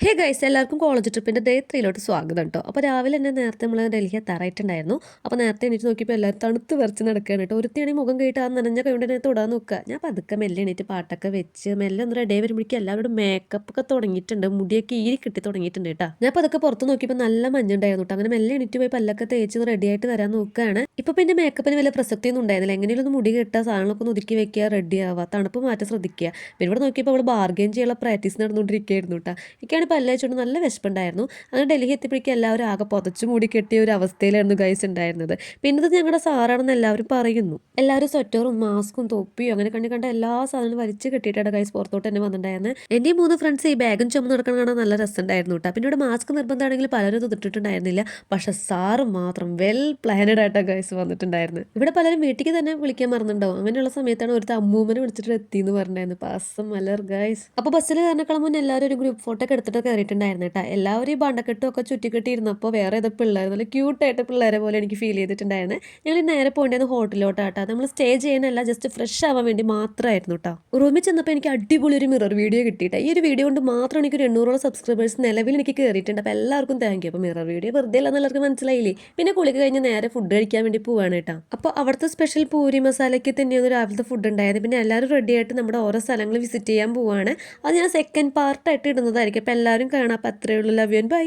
Hey guys എല്ലാവർക്കും college ട്രിപ്പിൻ്റെ day 3 സ്വാഗതം കേട്ടോ. അപ്പോൾ രാവിലെ തന്നെ നേരത്തെ നമ്മൾ ഡൽഹി എത്താറായിട്ടുണ്ടായിരുന്നു. അപ്പോൾ നേരത്തെ എണീറ്റ് നോക്കിയപ്പോൾ എല്ലാവരും തണുത്ത് വിറച്ച് നടക്കുകയാണ് കേട്ടോ. ഒരുത്തിയാണെങ്കിൽ മുഖം കഴിയിട്ട് ആ നനഞ്ഞ കൈകൊണ്ട് തന്നെ തൊടാൻ നോക്കുക. ഞാൻ പതുക്കെ മെല്ലെ എണീറ്റ് പാട്ടൊക്കെ വെച്ച് മെല്ലെ ഒന്ന് റെഡി വരുമ്പോഴേക്കും എല്ലാവരും മേക്കപ്പ് ഒക്കെ തുടങ്ങിയിട്ടുണ്ട്, മുടിയൊക്കെ ഈരി കിട്ടി തുടങ്ങിയിട്ടുണ്ട് കേട്ടോ. ഞാൻ പതുക്കെ പുറത്ത് നോക്കിയപ്പോൾ നല്ല മഞ്ഞുണ്ടായിരുന്നു കേട്ടോ. അങ്ങനെ മെല്ലെ എണീറ്റ് പോയി പല്ലൊക്കെ തേച്ച് റെഡി ആയിട്ട് വരാൻ നോക്കുകയാണ്. ഇപ്പോൾ പിന്നെ മേക്കപ്പിന് വലിയ പ്രസക്തിയൊന്നും ഉണ്ടായിരുന്നില്ല. എങ്ങനെയൊന്നും മുടി കെട്ടുക, സാധനങ്ങളൊക്കെ ഒന്ന് ഒതുക്കി വെക്കുക, റെഡി ആവുക, തണുപ്പ് മാറ്റം ശ്രദ്ധിക്കുക. പിന്നെ ഇവിടെ നോക്കിയപ്പോൾ അവൾ ബാർഗെയിൻ ചെയ്യാനുള്ള പ്രാക്ടീസ് നടന്നുകൊണ്ടിരിക്കുകയായിരുന്നു കേട്ടോ. എനിക്കാണ് പല്ലയച്ചുകൊണ്ട് നല്ല വിശപ്പുണ്ടായിരുന്നു. അങ്ങനെ ഡൽഹി എത്തിയപ്പോഴേക്കും എല്ലാവരും ആകെ പുതച്ചു മൂടി കെട്ടിയ ഒരു അവസ്ഥയിലായിരുന്നു ഗൈസ് ഉണ്ടായിരുന്നത്. പിന്നെ ഇത് ഞങ്ങളുടെ സാറാണെന്ന് എല്ലാവരും പറയുന്നു. എല്ലാവരും സ്വെറ്ററും മാസ്കും തൊപ്പിയും അങ്ങനെ കണ്ട എല്ലാ സാധനവും വലിച്ചു കെട്ടിയിട്ടാണ് ഗൈസ് പുറത്തോട്ട് തന്നെ വന്നിട്ടുണ്ടായിരുന്നത്. എൻ്റെ 3 ഫ്രണ്ട്സ് ഈ ബാഗും ചുമന്ന് നടക്കണം കാണാൻ നല്ല രസമുണ്ടായിരുന്നു കേട്ടോ. പിന്നെ ഇവിടെ മാസ്ക് നിർബന്ധമാണെങ്കിൽ പലരും ഇത് ഇട്ടിട്ടുണ്ടായിരുന്നില്ല. പക്ഷെ സാറ് മാത്രം വെൽ പ്ലാനഡ് ആയിട്ടാണ് ഗൈസ് വന്നിട്ടുണ്ടായിരുന്നത്. ഇവിടെ പലരും വീട്ടിലേക്ക് തന്നെ വിളിക്കാൻ മറന്നുണ്ടാവും. അങ്ങനെയുള്ള സമയത്താണ് ഒരു അമ്മൂമ്മനെ വിളിച്ചിട്ട് എത്തിയെന്ന് പറഞ്ഞിട്ടുണ്ടായിരുന്നു. പാസം മലർ ഗൈസ്. അപ്പോൾ ബസ്സിൽ കയറിനേക്കാളും മുന്നേ എല്ലാവരും ഒരു ഗ്രൂപ്പ് ഫോട്ടോ ഒക്കെ എടുത്തിട്ട് കയറിയിട്ടുണ്ടായിരുന്നു കേട്ടോ. എല്ലാവരും ഈ ബണ്ടക്കെട്ടും ഒക്കെ ചുറ്റിക്കെട്ടിയിരുന്നപ്പോൾ വേറെ ഏതോ പിള്ളേർ നല്ല ക്യൂട്ടായിട്ട് പിള്ളേരെ പോലെ എനിക്ക് ഫീൽ ചെയ്തിട്ടുണ്ടായിരുന്നു. ഞങ്ങൾ നേരെ പോകേണ്ടത് ഹോട്ടലിലോട്ടാട്ടോ. നമ്മൾ സ്റ്റേ ചെയ്യാനല്ല, ജസ്റ്റ് ഫ്രഷ് ആവാൻ വേണ്ടി മാത്രമായിരുന്നു കേട്ടോ. റൂമിൽ ചെന്നപ്പോൾ എനിക്ക് അടിപൊളി ഒരു മിറർ വീഡിയോ കിട്ടിയിട്ട് ഈ ഒരു വീഡിയോ കൊണ്ട് മാത്രം എനിക്ക് ഒരു 800 സബ്സ്ക്രൈബേഴ്സ് നിലവിൽ എനിക്ക് കയറിയിട്ടുണ്ട്. അപ്പോൾ എല്ലാവർക്കും താങ്ക് യു. അപ്പോൾ മിറർ വീഡിയോ വെറുതെ അല്ല എന്നുള്ളവർക്ക് മനസ്സിലായില്ലേ. പിന്നെ കുളിക്ക് കഴിഞ്ഞ് നേരെ ഫുഡ് കഴിക്കാൻ വേണ്ടി പോവാണ് കേട്ടോ. അപ്പോൾ അവിടുത്തെ സ്പെഷ്യൽ പൂരി മസാലയ്ക്ക് തന്നെയാണ് രാവിലത്തെ ഫുഡ് ഉണ്ടായത്. പിന്നെ എല്ലാവരും റെഡി ആയിട്ട് നമ്മുടെ ഓരോ സ്ഥലങ്ങൾ വിസിറ്റ് ചെയ്യാൻ പോവാണ്. അത് ഞാൻ സെക്കൻഡ് പാർട്ടായിട്ട് ഇടുന്നതായിരിക്കും. അപ്പോൾ എല്ലാവരും കാണാം. അപ്പോൾ അത്രയേ ഉള്ളൂ. Love you and by.